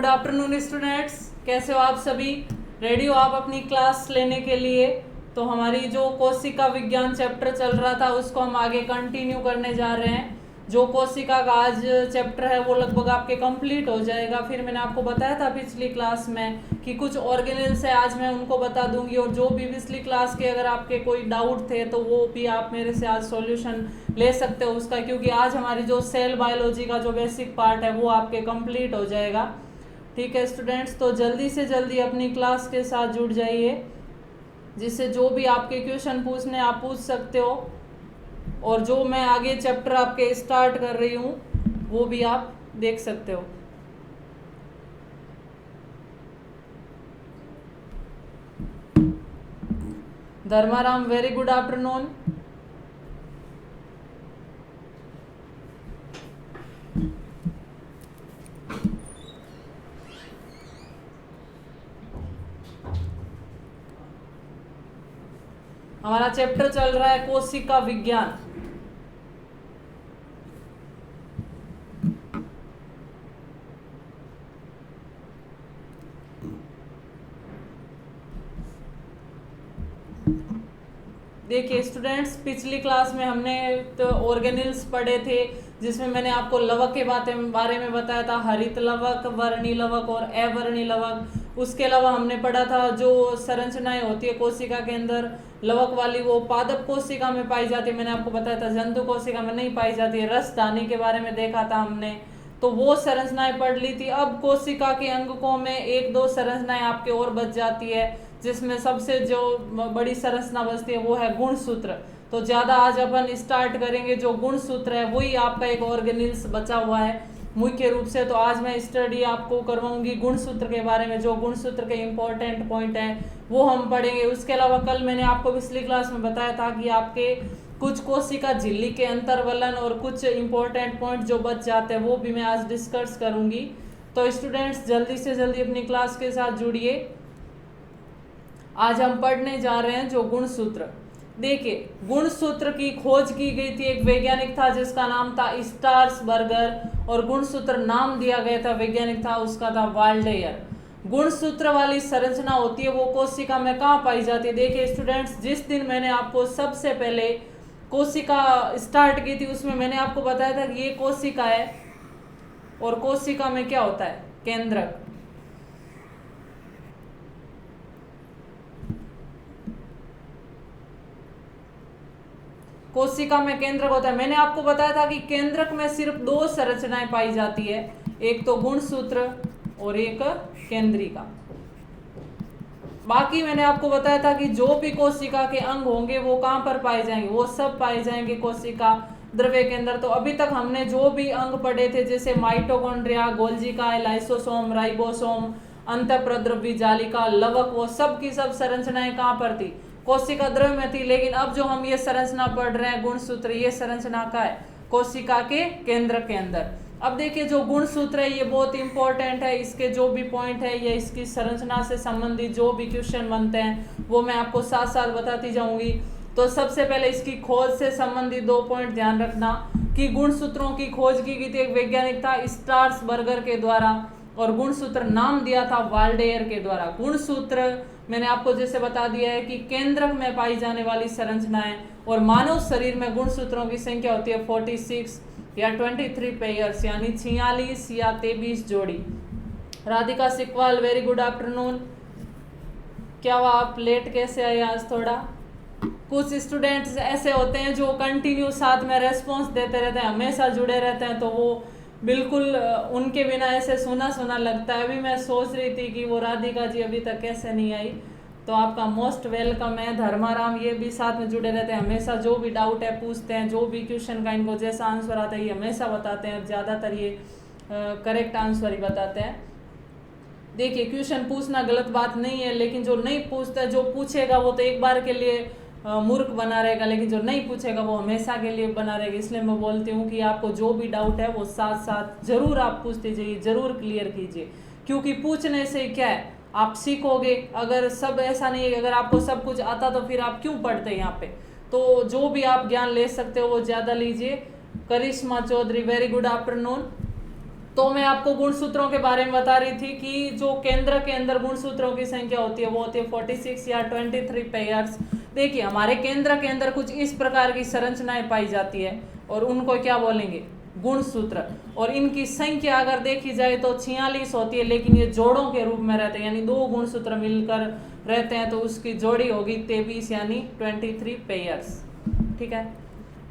Afternoon students, कैसे हो आप सभी? रेडी हो आप अपनी क्लास लेने के लिए? तो हमारी जो कोशिका विज्ञान चैप्टर चल रहा था उसको हम आगे कंटिन्यू करने जा रहे हैं। जो कोशिका का आज चैप्टर है वो लगभग आपके कंप्लीट हो जाएगा। फिर मैंने आपको बताया था पिछली क्लास में कि कुछ ऑर्गेनेल्स है, आज मैं उनको बता दूंगी। और जो भी पिछली क्लास के अगर आपके कोई डाउट थे तो वो भी आप मेरे से आज सॉल्यूशन ले सकते हो उसका, क्योंकि आज हमारी जो सेल बायोलॉजी का जो बेसिक पार्ट है वो आपके कंप्लीट हो जाएगा। ठीक है स्टूडेंट्स, तो जल्दी से जल्दी अपनी क्लास के साथ जुड़ जाइए, जिससे जो भी आपके क्वेश्चन पूछने आप पूछ सकते हो। और जो मैं आगे चैप्टर आपके स्टार्ट कर रही हूँ वो भी आप देख सकते हो। Dharmaram, very good afternoon. हमारा चैप्टर चल रहा है कोशिका विज्ञान। देखिए स्टूडेंट्स, पिछली क्लास में हमने तो ऑर्गेनिल्स पढ़े थे, जिसमें मैंने आपको लवक के बारे में बताया था, हरित लवक, वर्णी लवक और अवर्णी लवक। उसके अलावा हमने पढ़ा था जो संरचनाएं होती है कोशिका के अंदर लवक वाली, वो पादप कोशिका में पाई जाती है। मैंने आपको बताया था जंतु कोशिका में नहीं पाई जाती है। रसधानी के बारे में देखा था हमने, तो वो संरचनाएं पढ़ ली थी। अब कोशिका के अंगकों में एक दो संरचनाएं आपके और बच जाती है, जिसमें सबसे जो बड़ी संरचना बचती है वो है गुणसूत्र। तो ज्यादा आज अपन स्टार्ट करेंगे जो गुणसूत्र है, वही आपका एक ऑर्गेनिल्स बचा हुआ है मुख्य रूप से। तो आज मैं स्टडी आपको करवाऊंगी गुणसूत्र के बारे में। जो गुणसूत्र के इंपॉर्टेंट पॉइंट हैं वो हम पढ़ेंगे। उसके अलावा कल मैंने आपको पिछली क्लास में बताया था कि आपके कुछ कोशिका झिल्ली के अंतर्वलन और कुछ इंपॉर्टेंट पॉइंट जो बच जाते हैं वो भी मैं आज डिस्कस करूंगी। तो स्टूडेंट्स जल्दी से जल्दी अपनी क्लास के साथ जुड़िए। आज हम पढ़ने जा रहे हैं जो गुणसूत्र। देखिए, गुणसूत्र की खोज की गई थी, एक वैज्ञानिक था जिसका नाम था स्टार्सबर्गर, और गुणसूत्र नाम दिया गया था वैज्ञानिक था उसका था वाल्डेयर। गुणसूत्र वाली संरचना होती है वो कोशिका में कहाँ पाई जाती है? देखिए स्टूडेंट्स, जिस दिन मैंने आपको सबसे पहले कोशिका स्टार्ट की थी उसमें मैंने आपको बताया था कि ये कोशिका है, और कोशिका में क्या होता है? केंद्रक। कोशिका में केंद्रक होता है। मैंने आपको बताया था कि केंद्रक में सिर्फ दो संरचनाएं पाई जाती है, एक तो गुणसूत्र और एक केंद्रिका। बाकी मैंने आपको बताया था कि जो भी कोशिका के अंग होंगे वो कहां पर पाए जाएंगे? वो सब पाए जाएंगे कोशिका द्रव्य के अंदर। तो अभी तक हमने जो भी अंग पढ़े थे, जैसे माइटोकॉन्ड्रिया, गोल्जी काइल, लाइसोसोम, राइबोसोम, अंतःप्रद्रव्य जालिका, लवक, वो सब की सब संरचनाएं कहां पर थी? कोशिका द्रव्य में थी। लेकिन अब जो हम ये संरचना पढ़ रहे हैं गुणसूत्र, ये संरचना का है कोशिका के केंद्र के अंदर। अब देखिए, जो गुणसूत्र है ये बहुत इंपॉर्टेंट है। इसके जो भी पॉइंट है या इसकी संरचना से संबंधित जो भी क्वेश्चन बनते हैं वो मैं आपको साथ साथ बताती जाऊंगी। तो सबसे पहले इसकी खोज से संबंधित दो पॉइंट ध्यान रखना कि गुणसूत्रों की खोज की गई थी, एक वैज्ञानिक था स्टार्सबर्गर के द्वारा, और गुणसूत्र नाम दिया था वाल्डेयर के द्वारा। गुणसूत्र मैंने आपको जैसे बता दिया है कि केंद्रक में पाई जाने वाली संरचनाएं, और मानव शरीर में गुणसूत्रों की संख्या होती है 46 या 23 पेयर्स, यानी 46 या 23 जोड़ी। Radhika Sikwal, very good afternoon. क्या हुआ, आप लेट कैसे आए आज थोड़ा? कुछ स्टूडेंट्स ऐसे होते हैं जो कंटिन्यू साथ में रेस्पॉन्स देते रहते हैं, हमेशा जुड़े रहते हैं, तो वो बिल्कुल उनके बिना ऐसे सुना सुना लगता है। अभी मैं सोच रही थी कि वो राधिका जी अभी तक कैसे नहीं आई, तो आपका मोस्ट वेलकम है। धर्माराम, ये भी साथ में जुड़े रहते हैं, हमेशा जो भी डाउट है पूछते हैं, जो भी क्वेश्चन का इनको जैसा आंसर आता है ये हमेशा बताते हैं, ज़्यादातर ये करेक्ट आंसर ही बताते हैं। देखिए, क्वेश्चन पूछना गलत बात नहीं है, लेकिन जो नहीं पूछता, जो पूछेगा वो तो एक बार के लिए मूर्ख बना रहेगा, लेकिन जो नहीं पूछेगा वो हमेशा के लिए बना रहेगा। इसलिए मैं बोलती हूँ कि आपको जो भी डाउट है वो साथ साथ जरूर आप पूछते जाइए, जरूर क्लियर कीजिए, क्योंकि पूछने से क्या है, आप सीखोगे। अगर सब ऐसा नहीं है कि अगर आपको सब कुछ आता तो फिर आप क्यों पढ़ते यहाँ पे? तो जो भी आप ज्ञान ले सकते हो वो ज़्यादा लीजिए। करिश्मा चौधरी, वेरी गुड आफ्टरनून। तो मैं आपको गुणसूत्रों के बारे में बता रही थी कि जो केंद्र के अंदर गुणसूत्रों की संख्या होती है वो होती है 46 या 23 पेयर्स। देखिए हमारे केंद्र के अंदर कुछ इस प्रकार की संरचनाएं पाई जाती है और उनको क्या बोलेंगे, गुणसूत्र। और इनकी संख्या अगर देखी जाए तो 46 होती है, लेकिन ये जोड़ों के रूप में रहते हैं, यानी दो गुणसूत्र मिलकर रहते हैं तो उसकी जोड़ी होगी 23 यानी 23 पेयर्स। ठीक है।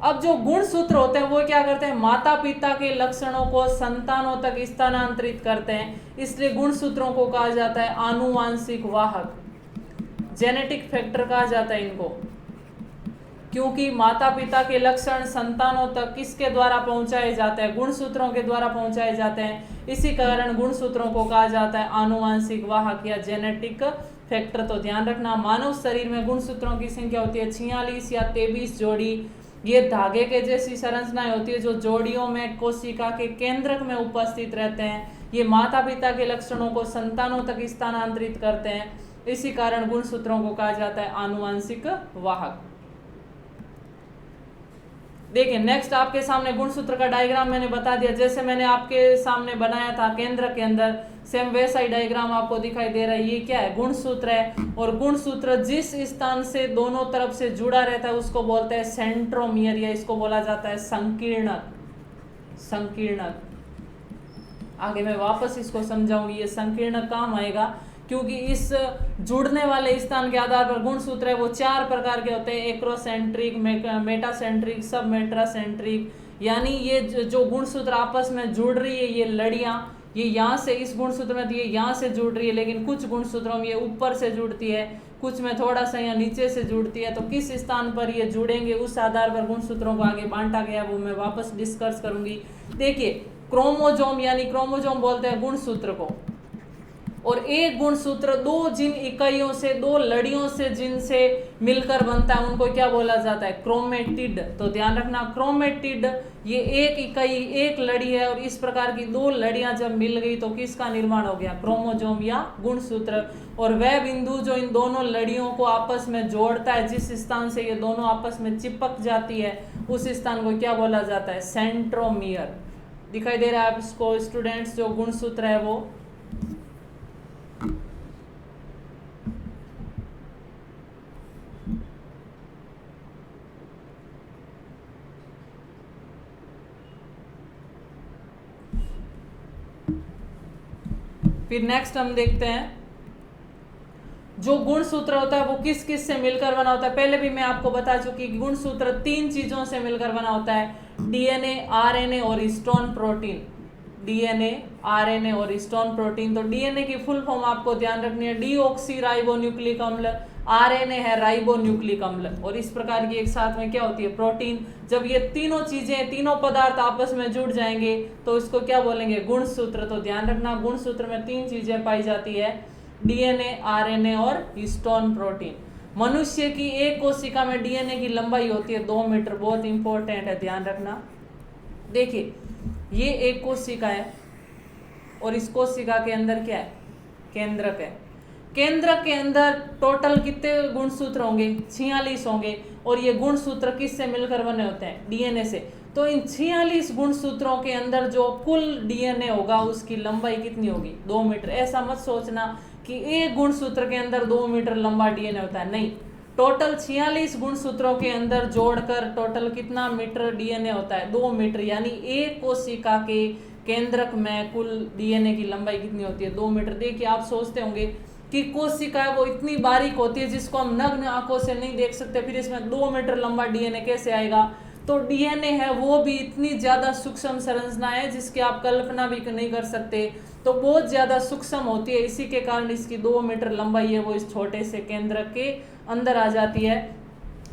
अब जो गुणसूत्र होते हैं वो क्या करते हैं, माता पिता के लक्षणों को संतानों तक स्थानांतरित करते हैं, इसलिए गुणसूत्रों को कहा जाता है आनुवांशिक वाहक, जेनेटिक फैक्टर कहा जाता है इनको। क्योंकि माता पिता के लक्षण संतानों तक किसके द्वारा पहुंचाए जाते हैं, गुणसूत्रों के द्वारा पहुंचाए जाते हैं, इसी कारण गुणसूत्रों को कहा जाता है आनुवांशिक वाहक या जेनेटिक फैक्टर। तो ध्यान रखना, मानव शरीर में गुणसूत्रों की संख्या होती है 46 या 23 जोड़ी। ये धागे के जैसी संरचनाएं होती है जो जोड़ियों में कोशिका के केंद्रक में उपस्थित रहते हैं। ये माता पिता के लक्षणों को संतानों तक स्थानांतरित करते हैं, इसी कारण गुणसूत्रों को कहा जाता है आनुवांशिक वाहक। देखिए नेक्स्ट आपके सामने गुणसूत्र का डायग्राम मैंने बता दिया, जैसे मैंने आपके सामने बनाया था केंद्र के अंदर, सेम वैसा ही डायग्राम आपको दिखाई दे रहा है। ये क्या है, गुणसूत्र है, और गुणसूत्र जिस स्थान से दोनों तरफ से जुड़ा रहता है उसको बोलते हैं सेंट्रोमियर, या इसको बोला जाता है संकीर्णक। संकीर्णक आगे मैं वापस इसको समझाऊंगी, ये संकीर्णक काम आएगा क्योंकि इस जुड़ने वाले स्थान के आधार पर गुणसूत्र है वो 4 प्रकार के होते हैं, एक्रोसेंट्रिक, मेटासेंट्रिक, सब मेट्रासेंट्रिक। यानी ये जो गुणसूत्र आपस में जुड़ रही है, ये लड़ियां, ये यहाँ से इस गुणसूत्र में ये यहाँ से जुड़ रही है, लेकिन कुछ गुणसूत्रों में ये ऊपर से जुड़ती है, कुछ में थोड़ा सा यहाँ नीचे से जुड़ती है। तो किस स्थान पर ये जुड़ेंगे उस आधार पर गुणसूत्रों को आगे बांटा गया, वो मैं वापस डिस्कस करूंगी। देखिए क्रोमोजोम, यानी क्रोमोजोम बोलते हैं गुणसूत्र को, और एक गुणसूत्र दो जिन इकाइयों से, दो लड़ियों से जिनसे मिलकर बनता है उनको क्या बोला जाता है, क्रोमेटिड। तो ध्यान रखना, क्रोमेटिड ये एक इकाई, एक लड़ी है, और इस प्रकार की दो लड़ियां जब मिल गई तो किसका निर्माण हो गया, क्रोमोजोम या गुणसूत्र। और वह बिंदु जो इन दोनों लड़ियों को आपस में जोड़ता है, जिस स्थान से ये दोनों आपस में चिपक जाती है उस स्थान को क्या बोला जाता है, सेंट्रोमियर। दिखाई दे रहा है आपको स्टूडेंट्स, जो गुणसूत्र है वो। फिर नेक्स्ट हम देखते हैं जो गुणसूत्र होता है वो किस किस से मिलकर बना होता है। पहले भी मैं आपको बता चुकी कि गुणसूत्र 3 चीजों से मिलकर बना होता है, डीएनए, आरएनए और हिस्टोन प्रोटीन। डीएनए, आरएनए और हिस्टोन प्रोटीन। तो डीएनए की फुल फॉर्म आपको ध्यान रखनी है, डीऑक्सीराइबोन्यूक्लिक अम्ल। आरएनए है राइबोन्यूक्लिक अम्ल। और इस प्रकार की एक साथ में क्या होती है, प्रोटीन। जब ये तीनों चीजें, तीनों पदार्थ आपस में जुड़ जाएंगे तो इसको क्या बोलेंगे, गुणसूत्र। तो ध्यान रखना, गुणसूत्र में 3 चीजें पाई जाती है, डीएनए, आरएनए और हिस्टोन प्रोटीन। मनुष्य की एक कोशिका में डीएनए की लंबाई होती है 2 मीटर, बहुत इंपॉर्टेंट है, ध्यान रखना। देखिए ये एक कोशिका है और इस कोशिका के अंदर क्या है, केंद्रक है। केंद्रक के अंदर टोटल कितने गुणसूत्र होंगे, 46 होंगे। और ये गुणसूत्र किससे मिलकर बने होते हैं, डीएनए से। तो इन 46 गुणसूत्रों के अंदर जो कुल डीएनए होगा उसकी लंबाई कितनी होगी, 2 मीटर। ऐसा मत सोचना कि एक गुणसूत्र के अंदर 2 मीटर लंबा डीएनए होता है, नहीं। टोटल 46 गुणसूत्रों के अंदर जोड़कर टोटल कितना मीटर डीएनए होता है, 2 मीटर। यानी एक कोशिका के केंद्रक में कुल डीएनए की लंबाई कितनी होती है, 2 मीटर। देखिए आप सोचते होंगे कि कोशिका है वो इतनी बारीक होती है जिसको हम नग्न आंखों से नहीं देख सकते, फिर इसमें 2 मीटर लंबा डीएनए कैसे आएगा। तो डीएनए है वो भी इतनी ज्यादा सूक्ष्म संरचना है जिसकी आप कल्पना भी नहीं कर सकते। तो बहुत ज्यादा सूक्ष्म होती है, इसी के कारण इसकी 2 मीटर लंबाई है वो इस छोटे से केंद्र के अंदर आ जाती है।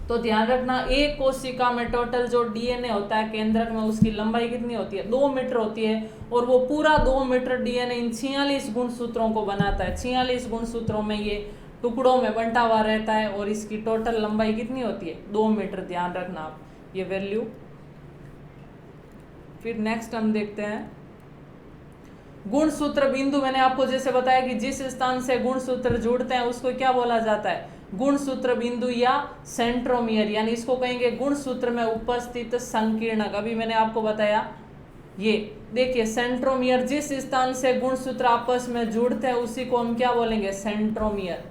तो ध्यान रखना, एक कोशिका में टोटल जो डीएनए होता है केंद्रक में उसकी लंबाई कितनी होती है, 2 मीटर होती है। और वो पूरा 2 मीटर डीएनए इन 46 गुणसूत्रों को बनाता है। 46 गुणसूत्रों में ये टुकड़ों में बंटा हुआ रहता है और इसकी टोटल लंबाई कितनी होती है, 2 मीटर। ध्यान रखना आप ये वैल्यू। फिर नेक्स्ट हम देखते हैं गुणसूत्र बिंदु। मैंने आपको जैसे बताया कि जिस स्थान से गुणसूत्र जुड़ते हैं उसको क्या बोला जाता है, गुणसूत्र बिंदु या सेंट्रोमियर। यानी इसको कहेंगे गुणसूत्र में उपस्थित संकीर्णक। अभी मैंने आपको बताया ये देखिए सेंट्रोमियर, जिस स्थान से गुणसूत्र आपस में जुड़ते हैं उसी को हम क्या बोलेंगे, सेंट्रोमियर,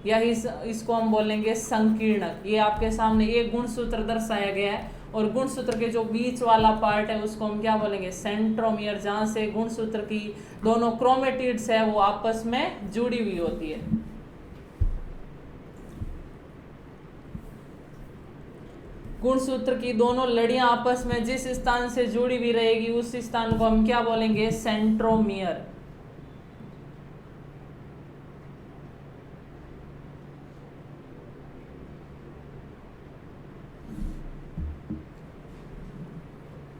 या इसको हम बोलेंगे संकीर्णक। ये आपके सामने एक गुणसूत्र दर्शाया गया है और गुणसूत्र के जो बीच वाला पार्ट है उसको हम क्या बोलेंगे, सेंट्रोमियर, जहाँ से गुणसूत्र की दोनों क्रोमेटिड्स है वो आपस में जुड़ी हुई होती है। गुणसूत्र की दोनों लड़ियां आपस में जिस स्थान से जुड़ी हुई रहेगी उस स्थान को हम क्या बोलेंगे, सेंट्रोमियर।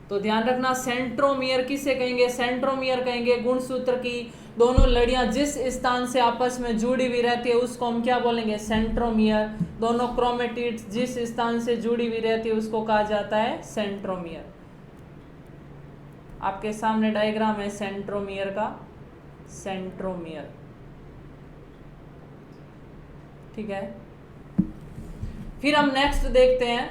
तो ध्यान रखना, सेंट्रोमियर किसे कहेंगे, सेंट्रोमियर कहेंगे गुणसूत्र की दोनों लड़ियां जिस स्थान से आपस में जुड़ी हुई रहती है उसको हम क्या बोलेंगे, सेंट्रोमियर। दोनों क्रोमेटिड्स जिस स्थान से जुड़ी हुई रहती है उसको कहा जाता है सेंट्रोमियर। आपके सामने डायग्राम है सेंट्रोमियर का, सेंट्रोमियर, ठीक है। फिर हम नेक्स्ट देखते हैं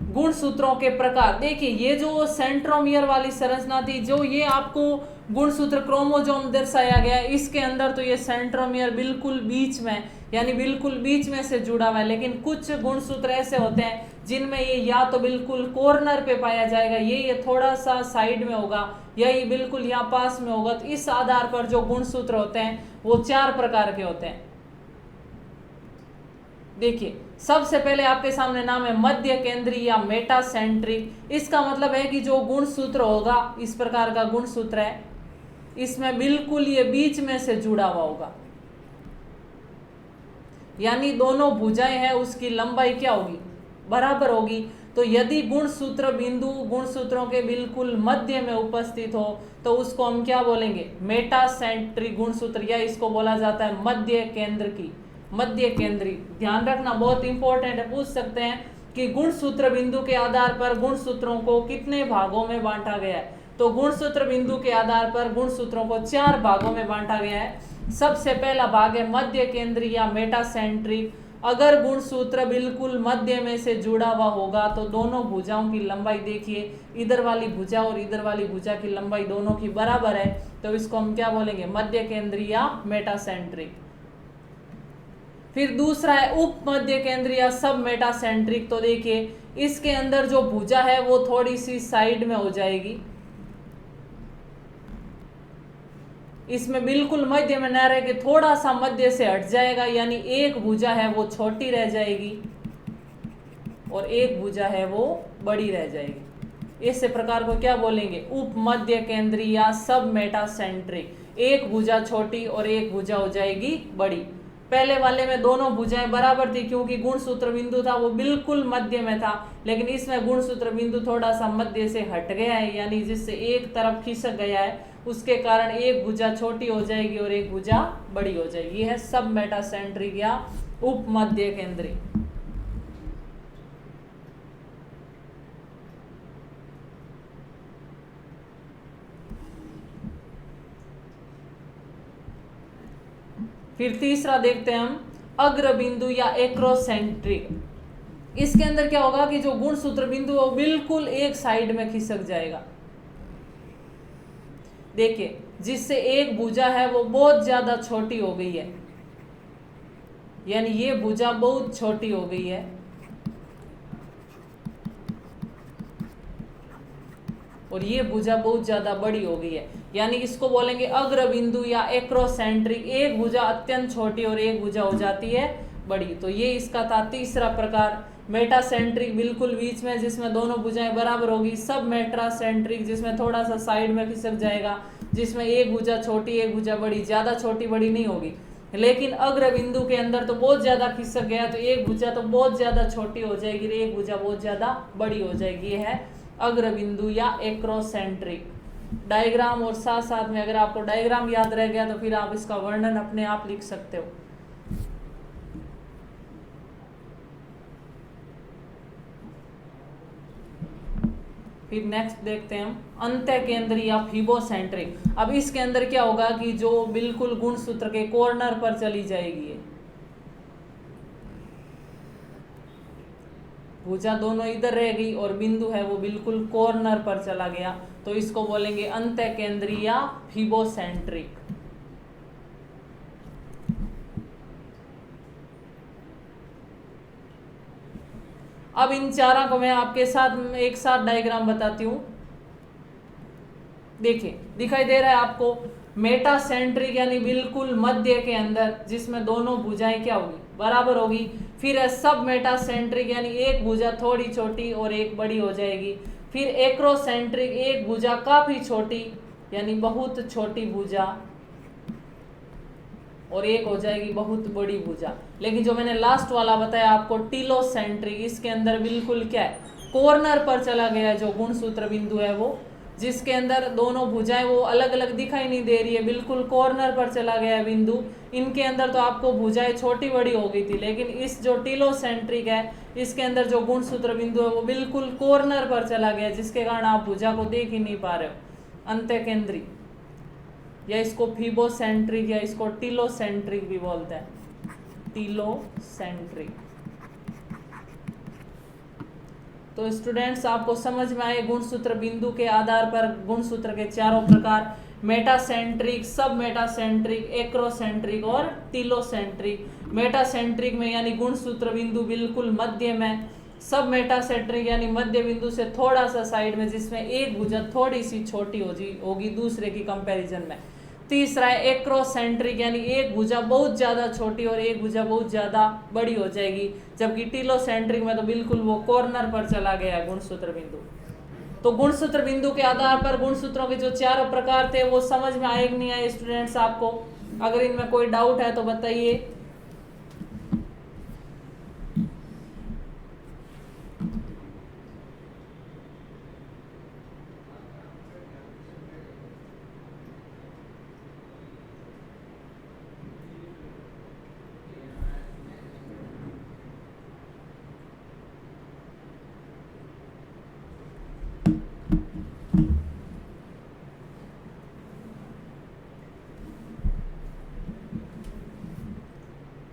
गुणसूत्रों के प्रकार। देखिए ये जो सेंट्रोमियर वाली संरचना थी, जो ये आपको गुणसूत्र क्रोमोसोम दर्शाया गया है, इसके अंदर तो ये सेंट्रोमियर बिल्कुल बीच में, यानी बिल्कुल बीच में से जुड़ा हुआ है। लेकिन कुछ गुणसूत्र ऐसे होते हैं जिनमें ये या तो बिल्कुल कॉर्नर पे पाया जाएगा, ये थोड़ा सा साइड में होगा, या ये बिल्कुल यहाँ पास में होगा। तो इस आधार पर जो गुणसूत्र होते हैं वो 4 प्रकार के होते हैं। देखिए सबसे पहले आपके सामने नाम है मध्य केंद्रीय या मेटासेंट्रिक। इसका मतलब है कि जो गुणसूत्र होगा, इस प्रकार का गुणसूत्र है, इसमें बिल्कुल ये बीच में से जुड़ा हुआ होगा, यानी दोनों भुजाएं हैं उसकी लंबाई क्या होगी, बराबर होगी। तो यदि गुणसूत्र बिंदु गुणसूत्रों के बिल्कुल मध्य में उपस्थित हो तो उसको हम क्या बोलेंगे, मेटासेंट्रिक गुणसूत्र, या इसको बोला जाता है मध्य केंद्र की, मध्य केंद्रीय। ध्यान रखना बहुत इंपॉर्टेंट है, पूछ सकते हैं कि गुणसूत्र बिंदु के आधार पर गुणसूत्रों को कितने भागों में बांटा गया है। तो गुणसूत्र बिंदु के आधार पर गुणसूत्रों को 4 भागों में बांटा गया है। सबसे पहला भाग है मध्य केंद्रीय या मेटासेंट्रिक। अगर गुणसूत्र बिल्कुल मध्य में से जुड़ा हुआ होगा तो दोनों भुजाओं की लंबाई देखिए, इधर वाली भुजा और इधर वाली भुजा की लंबाई दोनों की बराबर है, तो इसको हम क्या बोलेंगे, मध्य केंद्रीय या मेटासेंट्रिक। फिर दूसरा है उप मध्य केंद्रीय या सब मेटासेंट्रिक। तो देखिए इसके अंदर जो भुजा है वो थोड़ी सी साइड में हो जाएगी, इसमें बिल्कुल मध्य में न रह के थोड़ा सा मध्य से हट जाएगा, यानी एक भुजा है वो छोटी रह जाएगी और एक भुजा है वो बड़ी रह जाएगी। इस प्रकार को क्या बोलेंगे, उप मध्य केंद्रीय या सब मेटासेंट्रिक। एक भुजा छोटी और एक भुजा हो जाएगी बड़ी। पहले वाले में दोनों भुजाएं बराबर थी क्योंकि गुणसूत्र बिंदु था वो बिल्कुल मध्य में था, लेकिन इसमें गुणसूत्र बिंदु थोड़ा सा मध्य से हट गया है, यानी जिससे एक तरफ खिसक गया है, उसके कारण एक भुजा छोटी हो जाएगी और एक भुजा बड़ी हो जाएगी। यह है सब मेटासेंट्रिक या उप मध्य केंद्रीय। फिर तीसरा देखते हैं हम अग्र बिंदु या एक्रोसेंट्रिक। इसके अंदर क्या होगा कि जो गुणसूत्र बिंदु वो बिल्कुल एक साइड में खिसक जाएगा। देखिए जिससे एक भुजा है वो बहुत ज्यादा छोटी हो गई है, यानी ये भुजा बहुत छोटी हो गई है और ये भुजा बहुत ज्यादा बड़ी हो गई है, यानी इसको बोलेंगे अग्र बिंदु या एक्रोसेंट्रिक। एक भुजा अत्यंत छोटी और एक भुजा हो जाती है बड़ी। तो ये इसका था तीसरा प्रकार। मेटासेंट्रिक बिल्कुल बीच में जिसमें दोनों भुजाएं बराबर होगी। सब मेटासेंट्रिक जिसमें थोड़ा सा साइड में खिसक जाएगा, जिसमें एक भुजा छोटी एक भुजा बड़ी, ज्यादा छोटी बड़ी नहीं होगी। लेकिन अग्र बिंदु के अंदर तो बहुत ज्यादा खिसक गया तो एक भुजा तो बहुत ज्यादा छोटी हो जाएगी, एक भुजा बहुत ज्यादा बड़ी हो जाएगी। ये है अग्र बिंदु या एक्रोसेंट्रिक। डायग्राम और साथ साथ में अगर आपको डायग्राम याद रह गया तो फिर आप इसका वर्णन अपने आप लिख सकते हो। फिर नेक्स्ट देखते हैं हम अंत्य केंद्रीय या फिबोसेंट्रिक। अब इसके अंदर क्या होगा कि जो बिल्कुल गुणसूत्र के कॉर्नर पर चली जाएगी, भुजा दोनों इधर रह गई और बिंदु है वो बिल्कुल कॉर्नर पर चला गया, तो इसको बोलेंगे अंतःकेंद्रीय या फीबोसेंट्रिक। अब इन चारों को मैं आपके साथ एक साथ डायग्राम बताती हूँ। देखिए दिखाई दे रहा है आपको, मेटासेंट्रिक यानी बिल्कुल मध्य के अंदर, जिसमें दोनों भुजाएं क्या होगी, बराबर होगी। फिर है सब मेटासेंट्रिक यानी एक भुजा थोड़ी छोटी और एक बड़ी हो जाएगी। फिर एक्रोसेंट्रिक, एक भुजा काफी छोटी यानी बहुत छोटी भुजा, और एक हो जाएगी बहुत बड़ी भुजा। लेकिन जो मैंने लास्ट वाला बताया आपको टीलोसेंट्रिक, इसके अंदर बिल्कुल क्या है, कॉर्नर पर चला गया जो गुणसूत्र बिंदु है वो, जिसके अंदर दोनों भुजाएं वो अलग अलग दिखाई नहीं दे रही है, बिल्कुल कॉर्नर पर चला गया है बिंदु। इनके अंदर तो आपको भुजाएं छोटी बड़ी हो गई थी, लेकिन इस जो टीलोसेंट्रिक है इसके अंदर जो गुणसूत्र बिंदु है वो बिल्कुल कॉर्नर पर चला गया, जिसके कारण आप भुजा को देख ही नहीं पा रहे हो। अंतःकेंद्री या इसको फीबोसेंट्रिक या इसको टीलोसेंट्रिक भी बोलते हैं, टीलोसेंट्रिक। तो स्टूडेंट्स आपको समझ में आए गुणसूत्र बिंदु के आधार पर गुणसूत्र के चारों प्रकार, मेटासेंट्रिक, सब मेटासेंट्रिक, एक्रोसेंट्रिक और टीलोसेंट्रिक। मेटासेंट्रिक में यानी गुणसूत्र बिंदु बिल्कुल मध्य में, सब मेटासेंट्रिक यानी मध्य बिंदु से थोड़ा सा साइड में, जिसमें एक भुजा थोड़ी सी छोटी होगी दूसरे की कंपैरिजन में। तीसरा है एक्रोसेंट्रिक यानी एक भुजा बहुत ज्यादा छोटी और एक भुजा बहुत ज्यादा बड़ी हो जाएगी, जबकि टीलोसेंट्रिक में तो बिल्कुल वो कॉर्नर पर चला गया है गुणसूत्र बिंदु। तो गुणसूत्र बिंदु के आधार पर गुणसूत्रों के जो चारों प्रकार थे वो समझ में आए कि नहीं आए स्टूडेंट्स आपको? अगर इनमें कोई डाउट है तो बताइए।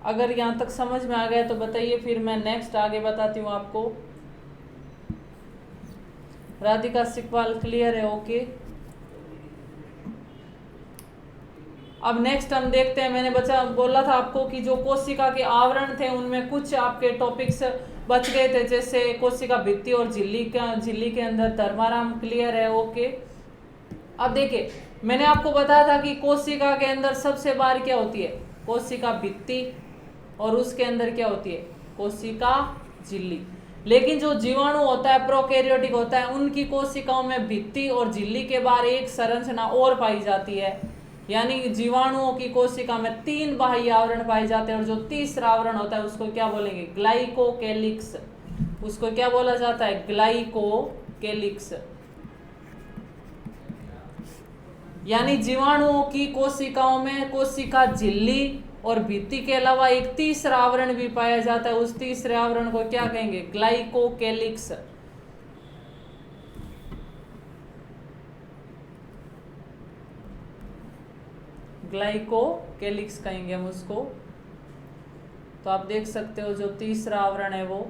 अगर यहाँ तक समझ में आ गया तो बताइए, फिर मैं नेक्स्ट आगे बताती हूँ आपको। राधिका सिकवाल क्लियर है? ओके। अब नेक्स्ट हम देखते हैं, मैंने बोला था आपको कि जो कोशिका के आवरण थे उनमें कुछ आपके टॉपिक्स बच गए थे, जैसे कोशिका भित्ति और झिल्ली के अंदर धर्माराम क्लियर है? ओके। अब देखिए मैंने आपको बताया था कि कोशिका के अंदर सबसे बाहर क्या होती है, कोशिका भित्ति, और उसके अंदर क्या होती है, कोशिका झिल्ली। लेकिन जो जीवाणु होता है, प्रोकैरियोटिक होता है, उनकी कोशिकाओं में भित्ति और झिल्ली के बाहर एक संरचना और पाई जाती है। यानी जीवाणुओं की कोशिका में 3 बाह्य आवरण पाए जाते हैं, और जो तीसरा आवरण होता है उसको क्या बोलेंगे, ग्लाइकोकेलिक्स। उसको क्या बोला जाता है, ग्लाइकोकेलिक्स। यानी जीवाणुओं की कोशिकाओं में कोशिका झिल्ली और भित्ति के अलावा एक तीसरा आवरण भी पाया जाता है, उस तीसरे आवरण को क्या कहेंगे, ग्लाइकोकेलिक्स। ग्लाइकोकेलिक्स कहेंगे हम उसको। तो आप देख सकते हो जो तीसरा आवरण है वो।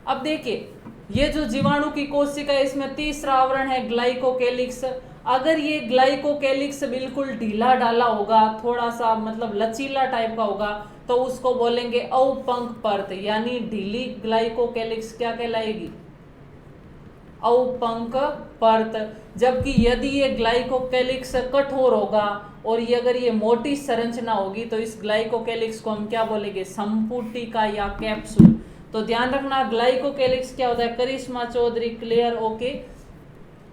अब देखिए ये जो जीवाणु की कोशिका है इसमें तीसरा आवरण है ग्लाइकोकेलिक्स। अगर ये ग्लाइकोकेलिक्स बिल्कुल ढीला ढाला होगा, थोड़ा सा मतलब लचीला टाइप का होगा, तो उसको बोलेंगे अवपंक परत, यानी ढीली ग्लाइकोकेलिक्स क्या कहलाएगी, अवपंक परत। जबकि यदि ये ग्लाइकोकेलिक्स कठोर होगा और ये अगर ये मोटी संरचना होगी तो इस ग्लाइकोकेलिक्स को हम क्या बोलेंगे, संपुटिका या कैप्सूल। तो ध्यान रखना ग्लाइकोकेलिक्स क्या होता है, करिश्मा चौधरी क्लियर? ओके।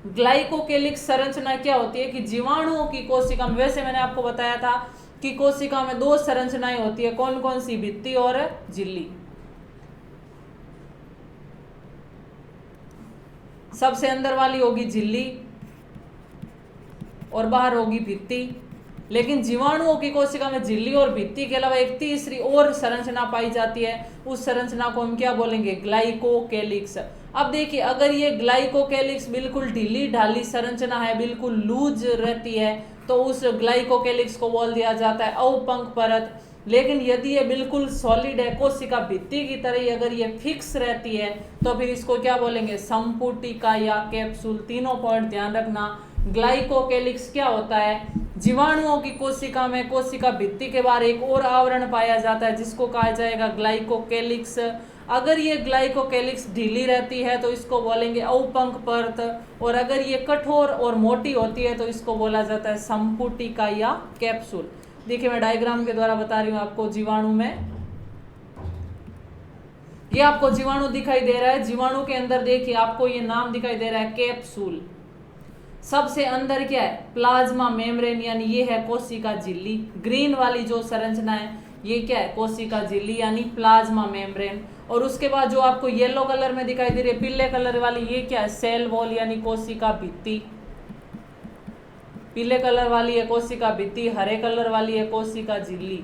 ग्लाइकोकेलिक्स संरचना क्या होती है कि जीवाणुओं की कोशिका में, वैसे मैंने आपको बताया था कि कोशिका में 2 संरचनाएं होती है, कौन कौन सी, भित्ति और झिल्ली। सबसे अंदर वाली होगी झिल्ली और बाहर होगी भित्ति। लेकिन जीवाणुओं की कोशिका में झिल्ली और भित्ति के अलावा एक तीसरी और संरचना पाई जाती है, उस संरचना को हम क्या बोलेंगे, ग्लाइकोकेलिक्स। अब देखिए अगर ये ग्लाइकोकेलिक्स बिल्कुल ढीली ढाली संरचना है, बिल्कुल लूज रहती है, तो उस ग्लाइकोकेलिक्स को बोल दिया जाता है अवपंक परत। लेकिन यदि ये बिल्कुल सॉलिड है, कोशिका भित्ति की तरह ही अगर ये फिक्स रहती है तो फिर इसको क्या बोलेंगे, संपुटिका या कैप्सूल। तीनों पॉइंट ध्यान रखना। ग्लाइकोकेलिक्स क्या होता है, जीवाणुओं की कोशिका में कोशिका भित्ति के बाहर एक और आवरण पाया जाता है जिसको कहा जाएगा ग्लाइकोकेलिक्स। अगर ये ग्लाइकोकेलिक्स ढीली रहती है तो इसको बोलेंगे औपंक परत, और अगर ये कठोर और मोटी होती है तो इसको बोला जाता है संपुटिका या कैप्सूल। देखिए मैं डायग्राम के द्वारा बता रही हूं आपको। जीवाणु में ये आपको जीवाणु दिखाई दे रहा है, जीवाणु के अंदर देखिए आपको ये नाम दिखाई दे रहा है कैप्सूल। सबसे अंदर क्या है, प्लाज्मा मेम्ब्रेन, यानी ये है कोशिका झिल्ली। ग्रीन वाली जो संरचना है ये क्या है, कोशिका झिल्ली यानी प्लाज्मा मेम्ब्रेन। और उसके बाद जो आपको येलो कलर में दिखाई दे रही है, पीले कलर वाली, ये क्या है, सेल वॉल यानी कोशिका भित्ति। पीले कलर वाली है कोशिका भित्ति, हरे कलर वाली है कोशिका झिल्ली।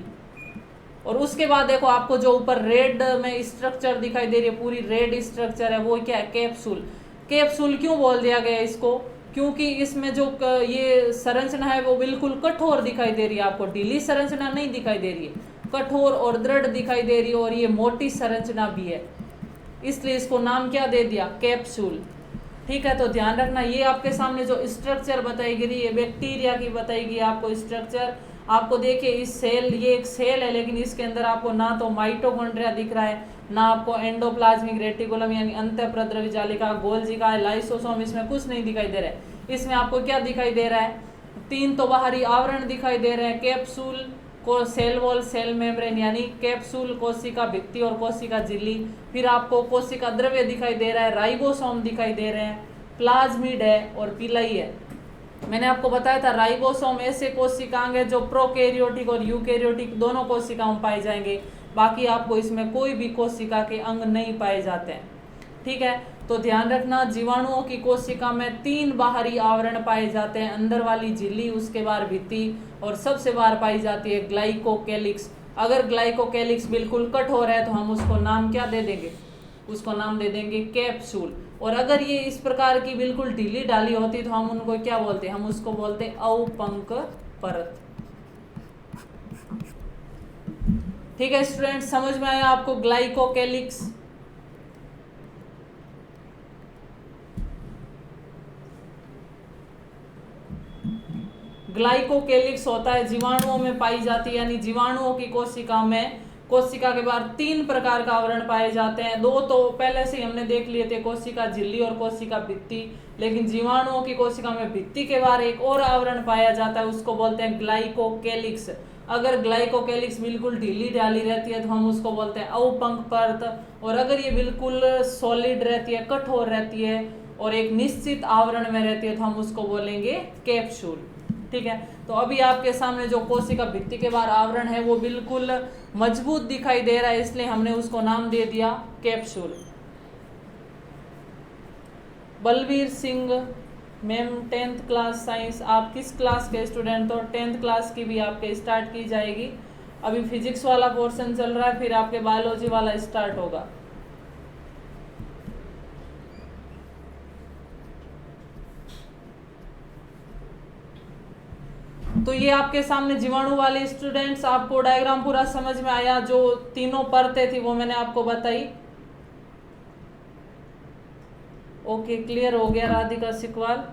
और उसके बाद देखो आपको जो ऊपर रेड में स्ट्रक्चर दिखाई दे रही है, पूरी रेड स्ट्रक्चर है, वो क्या है, कैप्सूल। कैप्सूल क्यों बोल दिया गया इसको, क्योंकि इसमें जो ये संरचना है वो बिल्कुल कठोर दिखाई दे रही है, आपको ढीली संरचना नहीं दिखाई दे रही है, कठोर और दृढ़ दिखाई दे रही है, और ये मोटी संरचना भी है, इसलिए इसको नाम क्या दे दिया, कैप्सूल। ठीक है, तो ध्यान रखना। ये आपके सामने जो स्ट्रक्चर बताई गई ये बैक्टीरिया की बताई गई आपको स्ट्रक्चर। आपको देखिए इस सेल, ये एक सेल है लेकिन इसके अंदर आपको ना तो माइटोकॉन्ड्रिया दिख रहा है, ना आपको एंडोप्लाज्मिक रेटिकुलम यानी अंतःप्रद्रव्य जालिका, गोल्जी का, लाइसोसोम, इसमें कुछ नहीं दिखाई दे रहा है। इसमें आपको क्या दिखाई दे रहा है, तीन तो बाहरी आवरण दिखाई दे रहे हैं, कैप्सूल को, सेल वॉल, सेल मेम्ब्रेन यानी कैप्सूल, कोशिका भित्ति और कोशिका झिल्ली। फिर आपको कोशिका द्रव्य दिखाई दे रहा है, राइबोसोम दिखाई दे रहे हैं, प्लाज्मिड है और पिलाई है। मैंने आपको बताया था राइबोसोम ऐसे कोशिकांग है जो प्रोकैरियोटिक और यूकैरियोटिक दोनों कोशिकाओं में पाए जाएंगे, बाकी आपको इसमें कोई भी कोशिका के अंग नहीं पाए जाते हैं। ठीक है, तो ध्यान रखना, जीवाणुओं की कोशिका में तीन बाहरी आवरण पाए जाते हैं, अंदर वाली झिल्ली, उसके बाहर भित्ति, और सबसे बाहर पाई जाती है ग्लाइकोकेलिक्स। अगर ग्लाइकोकेलिक्स बिल्कुल कठोर है तो हम उसको नाम क्या दे देंगे, उसको नाम दे देंगे कैप्सूल। और अगर ये इस प्रकार की बिल्कुल ढीली ढाली होती तो हम उनको क्या बोलते हैं, हम उसको बोलते हैं औपंक परत। ठीक है स्टूडेंट, समझ में आया आपको ग्लाइकोकेलिक्स। ग्लाइकोकेलिक्स होता है जीवाणुओं में पाई जाती है, यानी जीवाणुओं की कोशिका में, कोशिका के बाहर तीन प्रकार का आवरण पाए जाते हैं। दो तो पहले से ही हमने देख लिए थे, कोशिका झिल्ली और कोशिका भित्ति, लेकिन जीवाणुओं की कोशिका में भित्ति के बाहर एक और आवरण पाया जाता है, उसको बोलते हैं ग्लाइकोकेलिक्स। अगर ग्लाइकोकेलिक्स बिल्कुल ढीली ढाली रहती है तो हम उसको बोलते हैं औपंक परत, और अगर ये बिल्कुल सॉलिड रहती है, कठोर रहती है और एक निश्चित आवरण में रहती है तो हम उसको बोलेंगे कैप्सूल। ठीक है, तो अभी आपके सामने जो कोशिका भित्ति के बाहर आवरण है वो बिल्कुल मजबूत दिखाई दे रहा है, इसलिए हमने उसको नाम दे दिया capsule. Balbir Singh ma'am 10th class science, आप किस क्लास के स्टूडेंट हो? 10th क्लास की भी आपके स्टार्ट की जाएगी। अभी फिजिक्स वाला पोर्शन चल रहा है, फिर आपके बायोलॉजी वाला स्टार्ट होगा। तो ये आपके सामने जीवाणु वाले स्टूडेंट्स, आपको डायग्राम पूरा समझ में आया? जो तीनों परतें थी वो मैंने आपको बताई। ओके, क्लियर हो गया राधिका सिकवाल?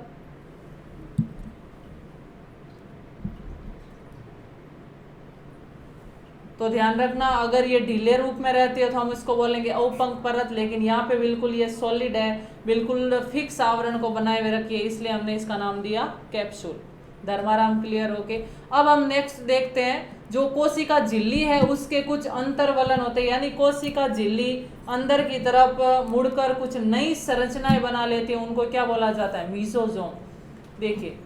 तो ध्यान रखना, अगर ये ढीले रूप में रहती है तो हम इसको बोलेंगे औपंक परत, लेकिन यहाँ पे बिल्कुल ये सॉलिड है, बिल्कुल फिक्स आवरण को बनाए हुए रखी है, इसलिए हमने इसका नाम दिया कैप्सूल। धर्माराम क्लियर होके? अब हम नेक्स्ट देखते हैं, जो कोशिका झिल्ली है उसके कुछ अंतर्वलन होते हैं, यानी कोशिका झिल्ली अंदर की तरफ मुड़कर कुछ नई संरचनाएं बना लेती है, उनको क्या बोला जाता है, मीसोजोम। देखिए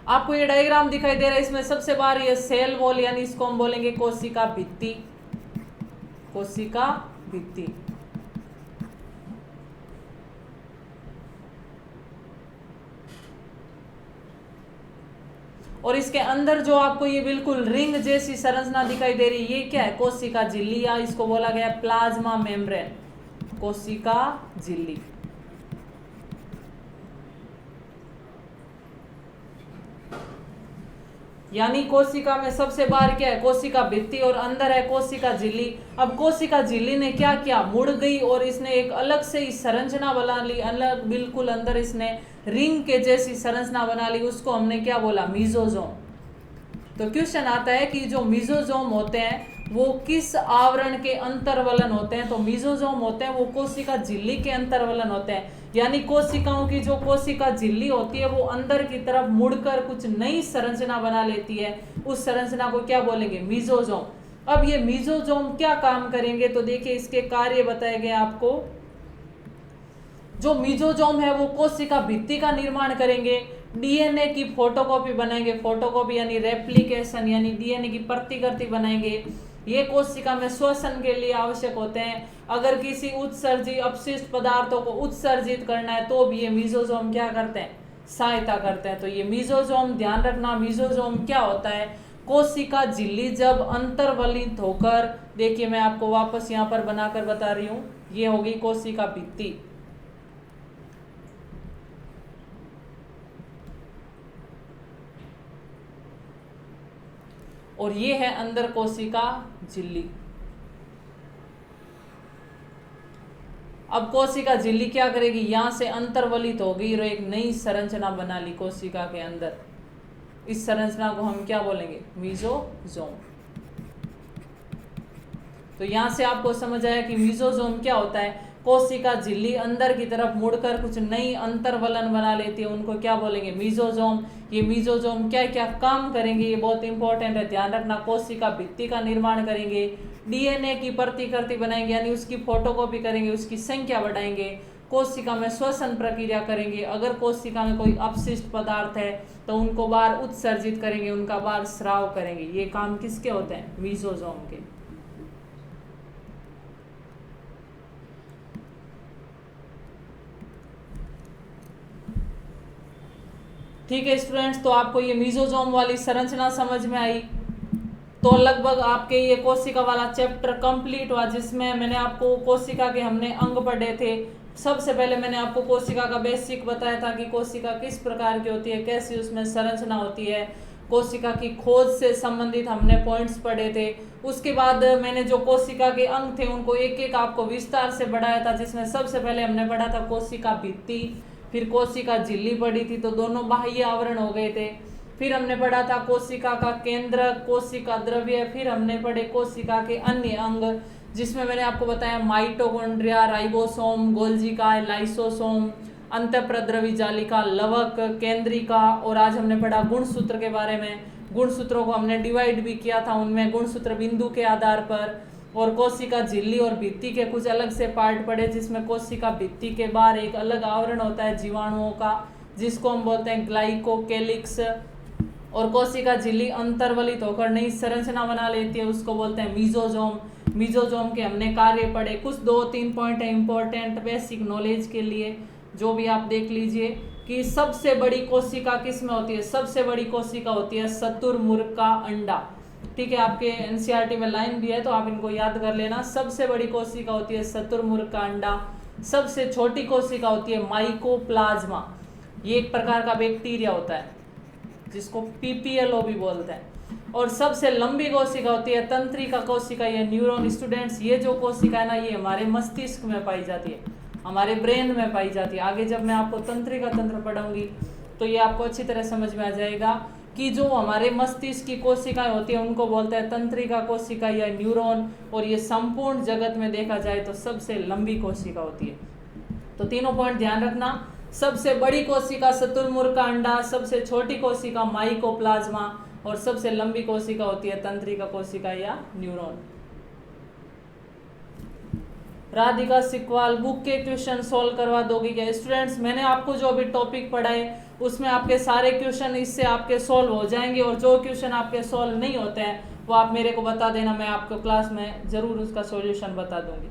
आपको ये डायग्राम दिखाई दे रहा है, इसमें सबसे बाहर ये सेल वॉल, यानी इसको हम बोलेंगे कोशिका भित्ति, कोशिका भित्ति। और इसके अंदर जो आपको ये बिल्कुल रिंग जैसी संरचना दिखाई दे रही है, ये क्या है, कोशिका झिल्ली, या इसको बोला गया प्लाज्मा मेम्ब्रेन, कोशिका झिल्ली। यानी कोशिका में सबसे बाहर क्या है, कोशिका भित्ति, और अंदर है कोशिका झिल्ली। अब कोशिका झिल्ली ने क्या किया, मुड़ गई और इसने एक अलग से ही संरचना बना ली, अलग बिल्कुल अंदर इसने रिंग के जैसी संरचना बना ली, उसको हमने क्या बोला, मीजोजोम। तो क्वेश्चन आता है कि जो मीजोजोम होते हैं वो किस आवरण के अंतर्वलन होते हैं, तो मीजोजोम होते हैं वो कोशिका झिल्ली के अंतर्वलन होते हैं। यानी कोशिकाओं की जो कोशिका झिल्ली होती है वो अंदर की तरफ मुड़कर कुछ नई संरचना बना लेती है, उस संरचना को क्या बोलेंगे, मीजोजोम। अब ये मीजोजोम क्या काम करेंगे, तो देखिए इसके कार्य बताए गए आपको। जो मीजोजोम है वो कोशिका भित्ति का निर्माण करेंगे, डीएनए की फोटोकॉपी बनाएंगे, फोटोकॉपी यानी रेप्लिकेशन, यानी डीएनए की प्रतिकृति बनाएंगे। ये कोशिका में श्वसन के लिए आवश्यक होते हैं। अगर किसी उत्सर्जित अपशिष्ट पदार्थों को उत्सर्जित करना है तो भी ये मीजोजोम क्या करते हैं, सहायता करते हैं। तो ये मीजोजोम ध्यान रखना, मीजोजोम क्या होता है, कोशिका झिल्ली जब अंतर्वलित होकर, देखिए मैं आपको वापस यहाँ पर बनाकर बता रही हूँ, ये होगी कोशिका भित्ति, और ये है अंदर कोशिका झिल्ली। अब कोशिका झिल्ली क्या करेगी, यहां से अंतर्वलित होगी और एक नई संरचना बना ली कोशिका के अंदर। इस संरचना को हम क्या बोलेंगे, मीजोजोम। तो यहां से आपको समझ आया कि मीजोजोम क्या होता है, कोशिका झिल्ली अंदर की तरफ मुड़कर कुछ नई अंतर्वलन बना लेती है, उनको क्या बोलेंगे, मीजोजोम। ये मीजोजोम क्या क्या काम करेंगे, ये बहुत इंपॉर्टेंट है, ध्यान रखना। कोशिका भित्ति का निर्माण करेंगे, डीएनए की प्रतिकृति बनाएंगे यानी उसकी फोटोकॉपी करेंगे, उसकी संख्या बढ़ाएंगे, कोशिका में श्वसन प्रक्रिया करेंगे, अगर कोशिका में कोई अपशिष्ट पदार्थ है तो उनको बाहर उत्सर्जित करेंगे, उनका बाहर स्राव करेंगे। ये काम किसके होते हैं, मीजोजोम के। ठीक है स्टूडेंट्स, तो आपको ये मीजोजोम वाली संरचना समझ में आई। तो लगभग आपके ये कोशिका वाला चैप्टर कंप्लीट हुआ, जिसमें मैंने आपको कोशिका के हमने अंग पढ़े थे। सबसे पहले मैंने आपको कोशिका का बेसिक बताया था कि कोशिका किस प्रकार की होती है, कैसी उसमें संरचना होती है, कोशिका की खोज से संबंधित हमने पॉइंट्स पढ़े थे। उसके बाद मैंने जो कोशिका के अंग थे उनको एक एक आपको विस्तार से बढ़ाया था, जिसमें सबसे पहले हमने पढ़ा था कोशिका भित्ति, फिर कोशिका झिल्ली पढ़ी थी, तो दोनों बाह्य आवरण हो गए थे। फिर हमने पढ़ा था कोशिका का केंद्र, कोशिका द्रव्य, फिर हमने पढ़े कोशिका के अन्य अंग, जिसमें मैंने आपको बताया माइटोकॉन्ड्रिया, राइबोसोम, गोल्जिका, लाइसोसोम, अंतःप्रद्रवी जालिका, लवक, केंद्रिका, और आज हमने पढ़ा गुणसूत्र के बारे में। गुणसूत्रों को हमने डिवाइड भी किया था, उनमें गुणसूत्र बिंदु के आधार पर। और कोशिका झिल्ली और भित्ति के कुछ अलग से पार्ट पढ़े, जिसमें कोशिका भित्ति के बाहर एक अलग आवरण होता है जीवाणुओं का, जिसको हम बोलते हैं ग्लाइकोकेलिक्स। और कोशिका झिल्ली अंतर्वलित होकर नई संरचना बना लेती है, उसको बोलते हैं मीजोजोम। मीजोजोम के हमने कार्य पढ़े, कुछ 2-3 पॉइंट है इंपॉर्टेंट बेसिक नॉलेज के लिए, जो भी आप देख लीजिए कि सबसे बड़ी कोशिका किस में होती है, सबसे बड़ी कोशिका होती है शुतुरमुर्ग का अंडा। ठीक है, आपके एनसीईआरटी में लाइन भी है तो आप इनको याद कर लेना। सबसे बड़ी कोशिका होती है शुतुरमुर्ग का अंडा, सबसे छोटी कोशिका होती है माइकोप्लाज्मा, ये एक प्रकार का बैक्टीरिया होता है जिसको पीपीएलओ भी बोलते हैं। और सबसे लंबी कोशिका होती है तंत्रिका कोशिका, ये न्यूरॉन। स्टूडेंट्स, ये जो कोशिका है ना, ये हमारे मस्तिष्क में पाई जाती है, हमारे ब्रेन में पाई जाती है। आगे जब मैं आपको तंत्रिका तंत्र पढ़ाऊंगी तो ये आपको अच्छी तरह समझ में आ जाएगा कि जो हमारे मस्तिष्क की कोशिकाएं होती हैं उनको बोलते हैं तंत्रिका कोशिका या न्यूरॉन। और ये संपूर्ण जगत में देखा जाए तो सबसे लंबी कोशिका होती है। तो तीनों पॉइंट ध्यान रखना, सबसे बड़ी कोशिका शुतुरमुर्ग का अंडा, सबसे छोटी कोशिका माइकोप्लाज्मा, और सबसे लंबी कोशिका होती है तंत्रिका कोशिका या न्यूरॉन। राधिका सिकवाल, बुक के क्वेश्चन सॉल्व करवा दोगे क्या? स्टूडेंट्स, मैंने आपको जो अभी टॉपिक पढ़ाए उसमें आपके सारे क्वेश्चन इससे आपके सॉल्व हो जाएंगे, और जो क्वेश्चन आपके सॉल्व नहीं होते हैं वो आप मेरे को बता देना, मैं आपको क्लास में ज़रूर उसका सॉल्यूशन बता दूंगी।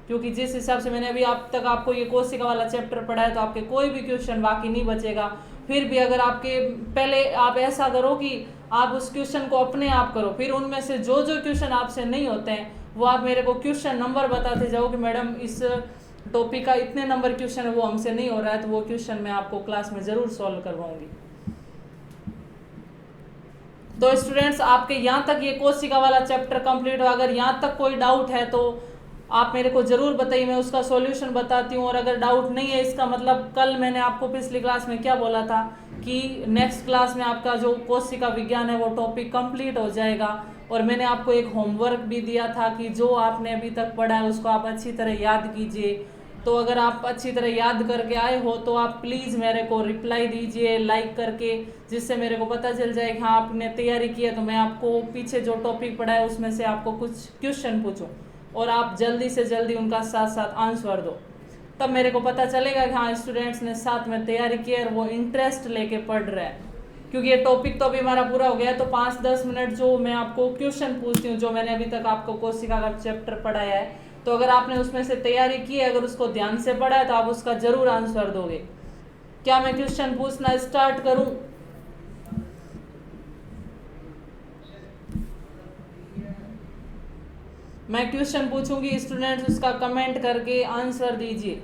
क्योंकि जिस हिसाब से मैंने अभी आप तक आपको ये कोशिका वाला चैप्टर पढ़ाया तो आपके कोई भी क्वेश्चन बाकी नहीं बचेगा। फिर भी अगर आपके पहले आप ऐसा करो कि आप उस क्वेश्चन को अपने आप करो, फिर उनमें से जो जो क्वेश्चन आपसे नहीं होते हैं वो आप मेरे को क्वेश्चन नंबर बताते जाओ कि मैडम इस टॉपिक का इतने नंबर क्वेश्चन है वो हमसे नहीं हो रहा है, तो वो क्वेश्चन मैं आपको क्लास में ज़रूर सॉल्व करवाऊंगी। तो स्टूडेंट्स आपके यहाँ तक ये कोशिका वाला चैप्टर कंप्लीट हो। अगर यहाँ तक कोई डाउट है तो आप मेरे को जरूर बताइए, मैं उसका सॉल्यूशन बताती हूँ। और अगर डाउट नहीं है, इसका मतलब कल मैंने आपको पिछली क्लास में क्या बोला था कि नेक्स्ट क्लास में आपका जो कोशिका विज्ञान है वो टॉपिक कंप्लीट हो जाएगा। और मैंने आपको एक होमवर्क भी दिया था कि जो आपने अभी तक पढ़ा है उसको आप अच्छी तरह याद कीजिए। तो अगर आप अच्छी तरह याद करके आए हो तो आप प्लीज़ मेरे को रिप्लाई दीजिए लाइक करके, जिससे मेरे को पता चल जाए कि हाँ आपने तैयारी की है। तो मैं आपको पीछे जो टॉपिक पढ़ा है उसमें से आपको कुछ क्वेश्चन पूछूं और आप जल्दी से जल्दी उनका साथ साथ आंसर दो, तब मेरे को पता चलेगा कि हाँ स्टूडेंट्स ने साथ में तैयारी की है और वो इंटरेस्ट लेके पढ़ रहे हैं। क्योंकि ये टॉपिक तो अभी हमारा पूरा हो गया है, तो 5-10 मिनट जो मैं आपको क्वेश्चन पूछती हूँ जो मैंने अभी तक आपको कोशिका का चैप्टर पढ़ाया है, तो अगर आपने उसमें से तैयारी की है, अगर उसको ध्यान से पढ़ा है तो आप उसका जरूर आंसर दोगे। क्या मैं क्वेश्चन पूछना स्टार्ट करूं? मैं क्वेश्चन पूछूंगी, स्टूडेंट्स उसका कमेंट करके आंसर दीजिए।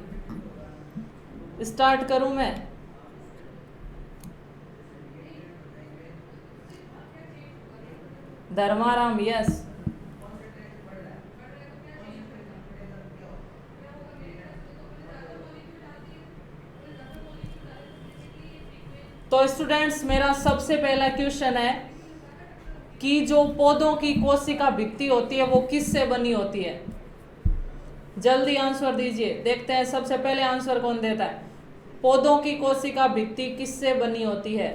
स्टार्ट करूं मैं? धर्माराम यस। तो स्टूडेंट्स मेरा सबसे पहला क्वेश्चन है कि जो पौधों की कोशिका भित्ति होती है वो किससे बनी होती है? जल्दी आंसर दीजिए, देखते हैं सबसे पहले आंसर कौन देता है। पौधों की कोशिका भित्ति किससे बनी होती है?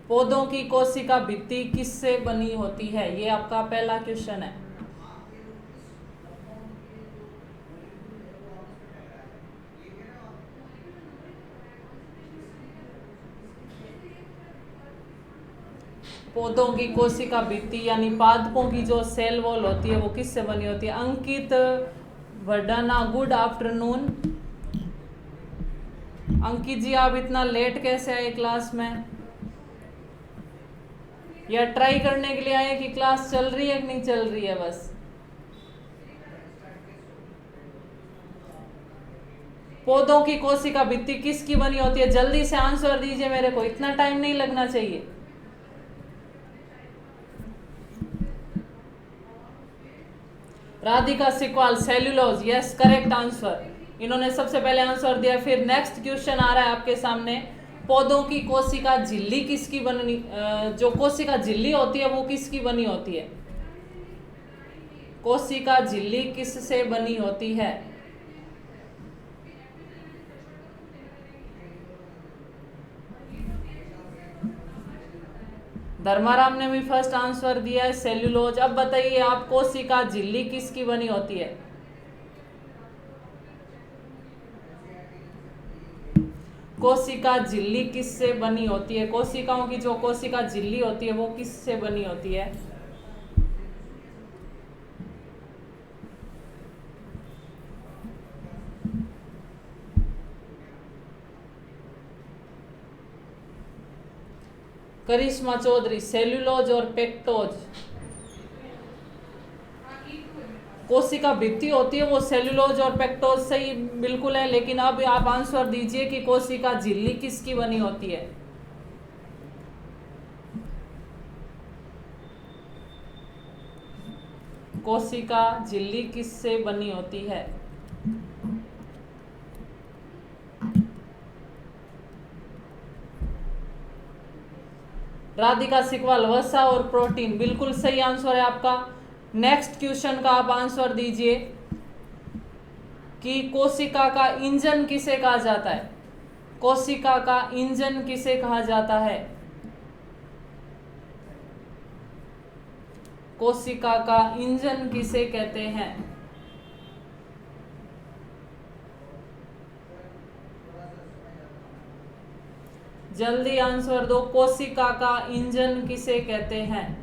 पौधों की कोशिका भित्ति किससे बनी होती है? ये आपका पहला क्वेश्चन है। पौधों की कोशिका भित्ति यानी पादपों की जो सेल वॉल होती है वो किससे बनी होती है? अंकित वरदाना, गुड आफ्टरनून। अंकित जी आप इतना लेट कैसे आए क्लास में? या ट्राई करने के लिए आए कि क्लास चल रही है कि नहीं चल रही है? बस पौधों की कोशिका भित्ति किसकी बनी होती है? जल्दी से आंसर दीजिए, मेरे को इतना टाइम नहीं लगना चाहिए। Radhika Sikwal, cellulose, yes correct answer. इन्होंने सबसे पहले आंसर दिया। फिर नेक्स्ट क्वेश्चन आ रहा है आपके सामने, पौधों की कोशिका झिल्ली किसकी बनी, जो कोशिका झिल्ली होती है वो किसकी बनी होती है? कोशिका झिल्ली किससे बनी होती है? धर्माराम ने भी फर्स्ट आंसर दिया है सेल्यूलोज। अब बताइए आप, कोशिका झिल्ली किसकी बनी होती है? कोशिका झिल्ली किससे बनी होती है? कोशिकाओं की जो कोशिका झिल्ली होती है वो किससे बनी होती है? करिश्मा चौधरी, सेल्यूलोज और पेक्टोज। कोशिका भित्ति होती है वो सेल्यूलोज और पेक्टोज, सही बिल्कुल है। लेकिन अब आप आंसर दीजिए कि कोशिका झिल्ली किसकी बनी होती है? कोशिका झिल्ली किससे बनी होती है? राधिका सिकवाल, वसा और प्रोटीन, बिल्कुल सही आंसर है आपका। नेक्स्ट क्वेश्चन का आप आंसर दीजिए कि कोशिका का इंजन किसे कहा जाता है? कोशिका का इंजन किसे कहा जाता है? कोशिका का इंजन किसे कहते हैं? जल्दी आंसर दो, कोशिका का इंजन किसे कहते हैं?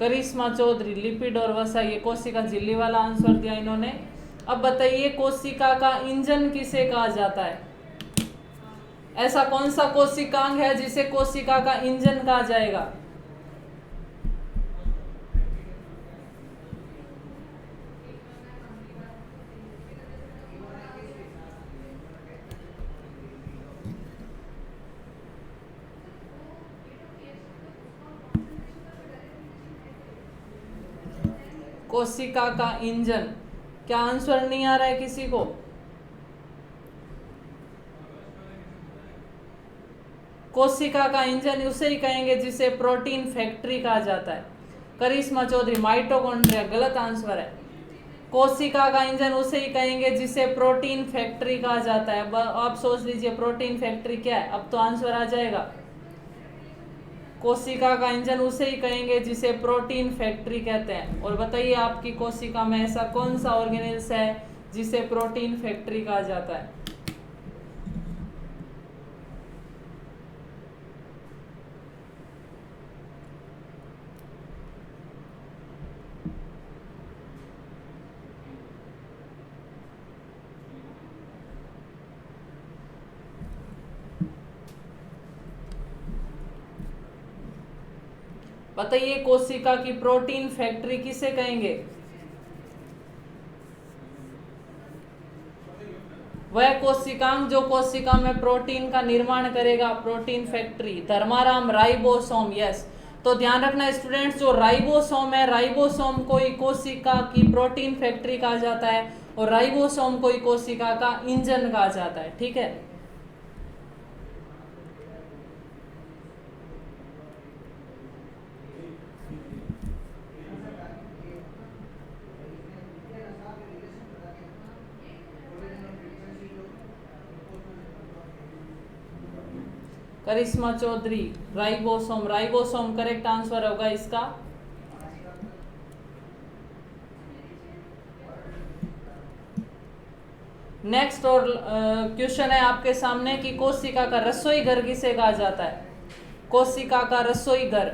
करिश्मा चौधरी लिपिड और वसा, ये कोशिका झिल्ली वाला आंसर दिया इन्होंने। अब बताइए कोशिका का इंजन किसे कहा जाता है? ऐसा कौन सा कोशिकांग है जिसे कोशिका का इंजन कहा जाएगा? कोशिका का इंजन, क्या आंसर नहीं आ रहा है किसी को? कोशिका का इंजन उसे ही कहेंगे जिसे प्रोटीन फैक्ट्री कहा जाता है। करिश्मा चौधरी माइटोकॉन्ड्रिया, गलत आंसर है। कोशिका का इंजन उसे ही कहेंगे जिसे प्रोटीन फैक्ट्री कहा जाता है। आप सोच लीजिए प्रोटीन फैक्ट्री क्या है, अब तो आंसर आ जाएगा। कोशिका का इंजन उसे ही कहेंगे जिसे प्रोटीन फैक्ट्री कहते हैं। और बताइए आपकी कोशिका में ऐसा कौन सा ऑर्गेनेल्स है जिसे प्रोटीन फैक्ट्री कहा जाता है? बताइए कोशिका की प्रोटीन फैक्ट्री किसे कहेंगे? वह कोशिकांग जो कोशिका में प्रोटीन का निर्माण करेगा, protein factory. Dharmaram ribosome, yes. तो ध्यान रखना स्टूडेंट्स, जो राइबोसोम है, राइबोसोम को ही कोशिका की प्रोटीन फैक्ट्री कहा जाता है और राइबोसोम को ही कोशिका का इंजन कहा जाता है। ठीक है, Karishma Chaudhary ribosome, ribosome correct answer होगा इसका। नेक्स्ट और क्वेश्चन है आपके सामने कि कोशिका का रसोई घर किसे कहा जाता है? कोशिका का रसोई घर,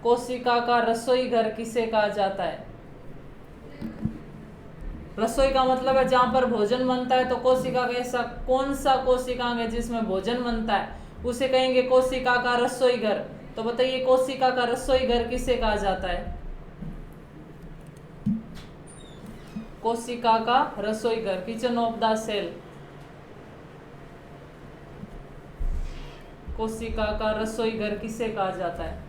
कोशिका का रसोई घर किसे कहा जाता है? रसोई का मतलब है जहां पर भोजन बनता है, तो कोशिका का ऐसा कौन सा कोशिकांग है जिसमें भोजन बनता है, उसे कहेंगे कोशिका का रसोई घर। तो बताइए कोशिका का रसोई घर किसे कहा जाता है? कोशिका का रसोई घर, किचन ऑफ द सेल। कोशिका का रसोई घर किसे कहा जाता है?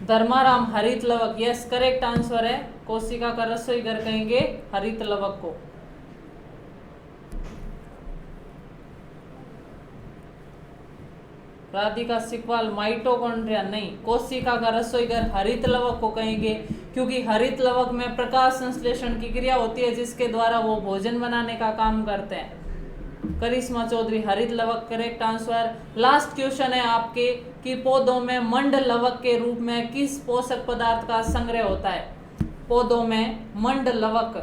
धर्माराम हरित लवक, यस करेक्ट आंसर है। कोशिका का रसोई घर कहेंगे हरित लवक को। राधिका सिकवाल माइटोकॉन्ड्रिया, नहीं, कोशिका का रसोई घर हरित लवक को कहेंगे क्योंकि हरित लवक में प्रकाश संश्लेषण की क्रिया होती है जिसके द्वारा वो भोजन बनाने का काम करते हैं। करिश्मा चौधरी हरित लवक करेक्ट आंसर। लास्ट क्वेश्चन है आपके कि पौधों में मंड लवक के रूप में किस पोषक पदार्थ का संग्रह होता है? पौधों में मंड लवक,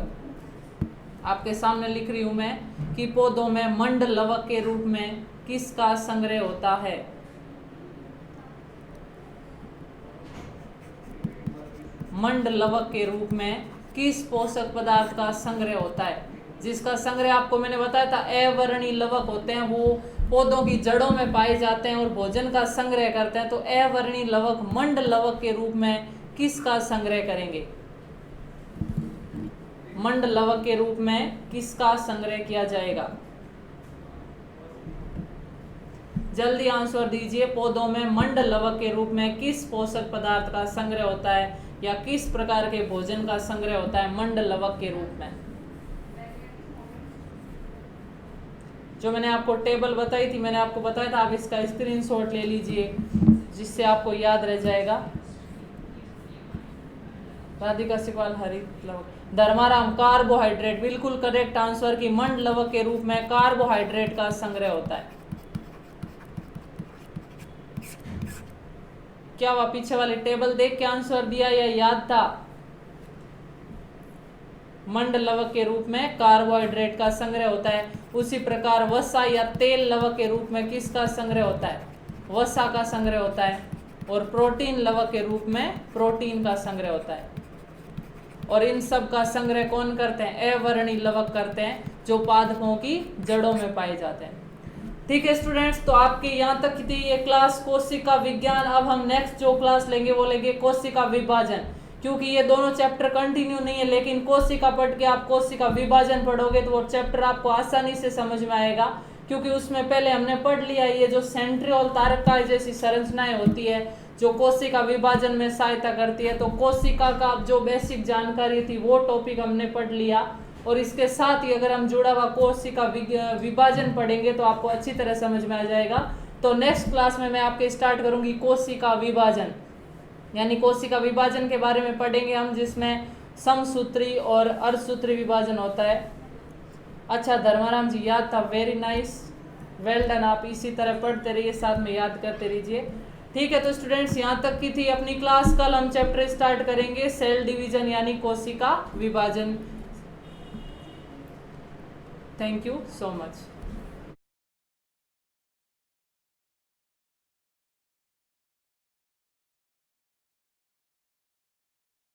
आपके सामने लिख रही हूं मैं कि पौधों में मंड लवक के रूप में किसका संग्रह होता है? मंड लवक के रूप में किस पोषक पदार्थ का संग्रह होता है? जिसका संग्रह आपको मैंने बताया था अवर्णी लवक होते हैं, वो पौधों की जड़ों में पाए जाते हैं और भोजन का संग्रह करते हैं। तो अवर्णी लवक मंड लवक के रूप में किसका संग्रह करेंगे? मंड लवक के रूप में किसका संग्रह किया जाएगा? जल्दी आंसर दीजिए। पौधों में मंड लवक के रूप में किस पोषक पदार्थ का संग्रह होता है या किस प्रकार के भोजन का संग्रह होता है मंड लवक के रूप में? जो मैंने आपको टेबल बताई थी, मैंने आपको बताया था, आप इसका स्क्रीनशॉट ले लीजिए जिससे आपको याद रह जाएगा। राधिका सिकवाल हरित लवक, धर्माराम कार्बोहाइड्रेट, बिल्कुल करेक्ट आंसर की मंड लवक के रूप में कार्बोहाइड्रेट का संग्रह होता है। क्या हुआ, पीछे वाले टेबल देख के आंसर दिया या याद था? मंड लवक के रूप में कार्बोहाइड्रेट का संग्रह होता है। उसी प्रकार वसा या तेल लवक के रूप में किसका संग्रह होता है? वसा का संग्रह होता है। और प्रोटीन लवक के रूप में प्रोटीन का संग्रह होता है। और इन सब का संग्रह कौन करते हैं? अवर्णी लवक करते हैं, जो पादपों की जड़ों में पाए जाते हैं। ठीक है स्टूडेंट्स, तो आपके यहाँ तक थी ये क्लास कोशिका विज्ञान। अब हम नेक्स्ट जो क्लास लेंगे वो लेंगे कोशिका विभाजन, क्योंकि ये दोनों चैप्टर कंटिन्यू नहीं है, लेकिन कोशिका पढ़ के आप कोशिका विभाजन पढ़ोगे तो वो चैप्टर आपको आसानी से समझ में आएगा, क्योंकि उसमें पहले हमने पढ़ लिया ये जो सेंट्रियोल तारकाएं जैसी संरचनाएं होती है जो कोशिका विभाजन में सहायता करती है। तो कोशिका का जो बेसिक जानकारी थी वो टॉपिक हमने पढ़ लिया, और इसके साथ ही अगर हम जुड़ा हुआ कोशिका विभाजन पढ़ेंगे तो आपको अच्छी तरह समझ में आ जाएगा। तो नेक्स्ट क्लास में मैं आपके स्टार्ट करूंगी कोशिका विभाजन, यानी कोशिका विभाजन के बारे में पढ़ेंगे हम, जिसमें समसूत्री और अर्धसूत्री विभाजन होता है। अच्छा धर्माराम जी, याद था, वेरी नाइस, वेल डन। आप इसी तरह पढ़ते रहिए, साथ में याद करते रहिए। ठीक है, तो स्टूडेंट्स यहाँ तक की थी अपनी क्लास। कल हम चैप्टर स्टार्ट करेंगे सेल डिवीजन यानी कोशिका विभाजन। Thank you so much.